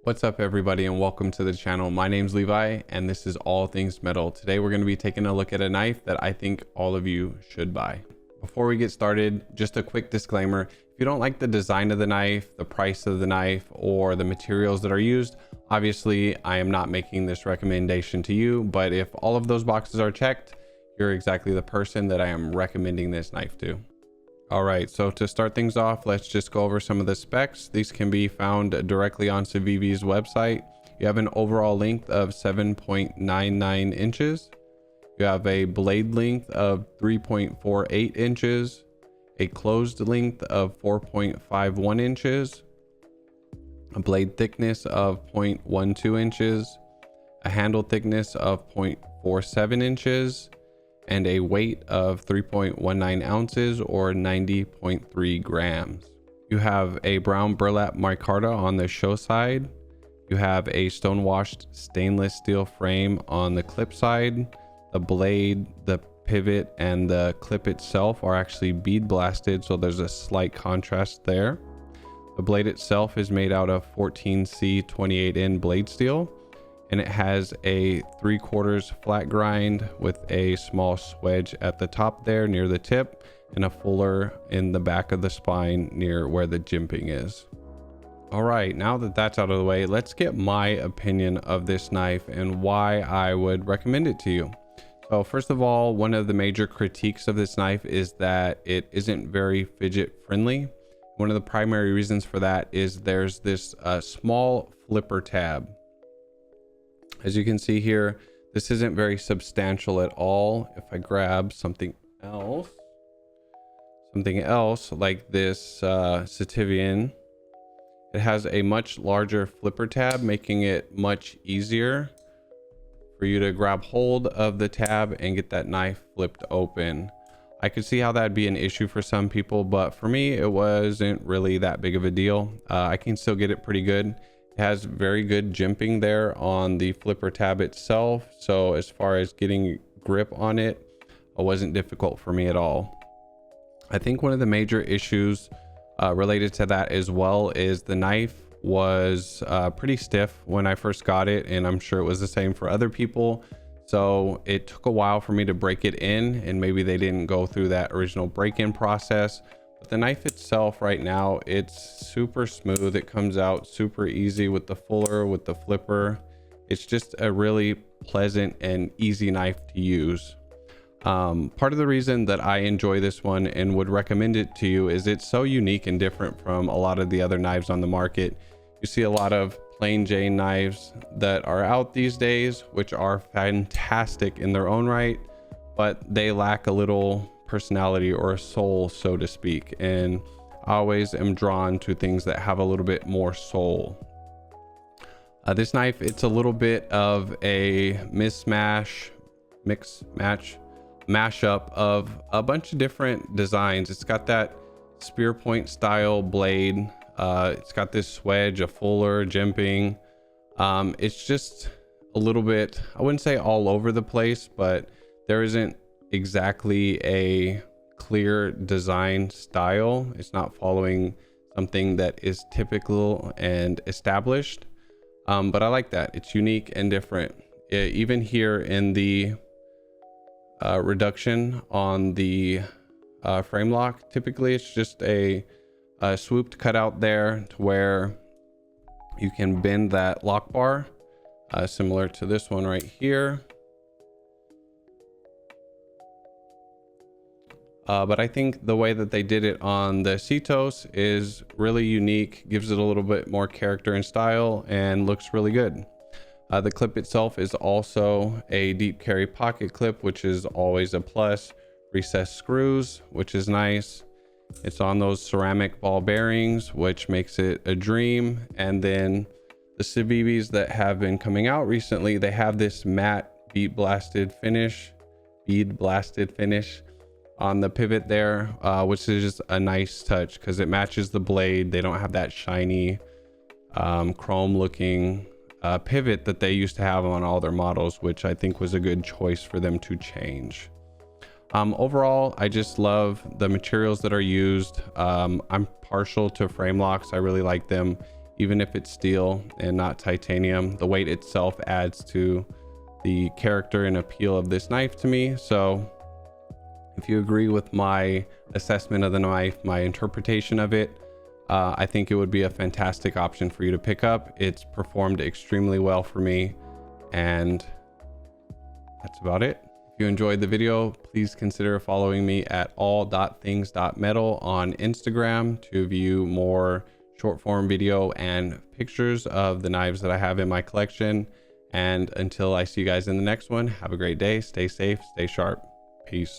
What's up everybody and welcome to the channel. My name's Levi and this is All Things Metal. Today we're going to be taking a look at a knife that I think all of you should buy. Before we get started, just a quick disclaimer. If you don't like the design of the knife, the price of the knife, or the materials that are used, obviously I am not making this recommendation to you, but if all of those boxes are checked, you're exactly the person that I am recommending this knife to. All right, so to start things off, let's just go over some of the specs. These can be found directly on Civivi's website. You have an overall length of 7.99 inches. You have a blade length of 3.48 inches, a closed length of 4.51 inches, a blade thickness of 0.12 inches, a handle thickness of 0.47 inches, and a weight of 3.19 ounces or 90.3 grams. You have a brown burlap micarta on the show side. You have a stone-washed stainless steel frame on the clip side. The blade, the pivot, and the clip itself are actually bead blasted, so there's a slight contrast there. The blade itself is made out of 14C 28N blade steel, and it has a 3/4 flat grind with a small swedge at the top there near the tip and a fuller in the back of the spine near where the jimping is. All right, now that that's out of the way, let's get my opinion of this knife and why I would recommend it to you. So first of all, one of the major critiques of this knife is that it isn't very fidget friendly. One of the primary reasons for that is there's this small flipper tab. As you can see here, this isn't very substantial at all. If I grab something else like this Civivi, it has a much larger flipper tab, making it much easier for you to grab hold of the tab and get that knife flipped open. I could see how that'd be an issue for some people, but for me, it wasn't really that big of a deal. I can still get it pretty good. It has very good jimping there on the flipper tab itself, so as far as getting grip on it, it wasn't difficult for me at all. I think one of the major issues related to that as well is the knife was pretty stiff when I first got it, and I'm sure it was the same for other people, so it took a while for me to break it in, and maybe they didn't go through that original break-in process. But the knife itself right now, it's super smooth. It comes out super easy with the fuller, with the flipper. It's just a really pleasant and easy knife to use. Part of the reason that I enjoy this one and would recommend it to you is it's so unique and different from a lot of the other knives on the market. You see a lot of plain Jane knives that are out these days, which are fantastic in their own right, but they lack a little personality or a soul, so to speak, and I always am drawn to things that have a little bit more soul. This knife, it's a little bit of a mashup of a bunch of different designs. It's got that spear point style blade, it's got this swedge, a fuller, jimping. It's just a little bit, I wouldn't say all over the place, but there isn't exactly a clear design style. It's not following something that is typical and established, but I like that. It's unique and different. Even here in the reduction on the frame lock, typically it's just a swooped cutout there to where you can bend that lock bar, similar to this one right here. But I think the way that they did it on the Cetos is really unique, gives it a little bit more character and style, and looks really good. The clip itself is also a deep carry pocket clip, which is always a plus. Recessed screws, which is nice. It's on those ceramic ball bearings, which makes it a dream. And then the Civivis that have been coming out recently, they have this matte bead blasted finish on the pivot there, which is just a nice touch because it matches the blade. They don't have that shiny chrome looking pivot that they used to have on all their models, which I think was a good choice for them to change. Overall, I just love the materials that are used. I'm partial to frame locks. I really like them. even if it's steel and not titanium. The weight itself adds to the character and appeal of this knife to me. So if you agree with my assessment of the knife, my interpretation of it, I think it would be a fantastic option for you to pick up. It's performed extremely well for me, and that's about it. If you enjoyed the video, please consider following me at all.things.metal on Instagram to view more short form video and pictures of the knives that I have in my collection. And until I see you guys in the next one, have a great day, stay safe, stay sharp. Peace.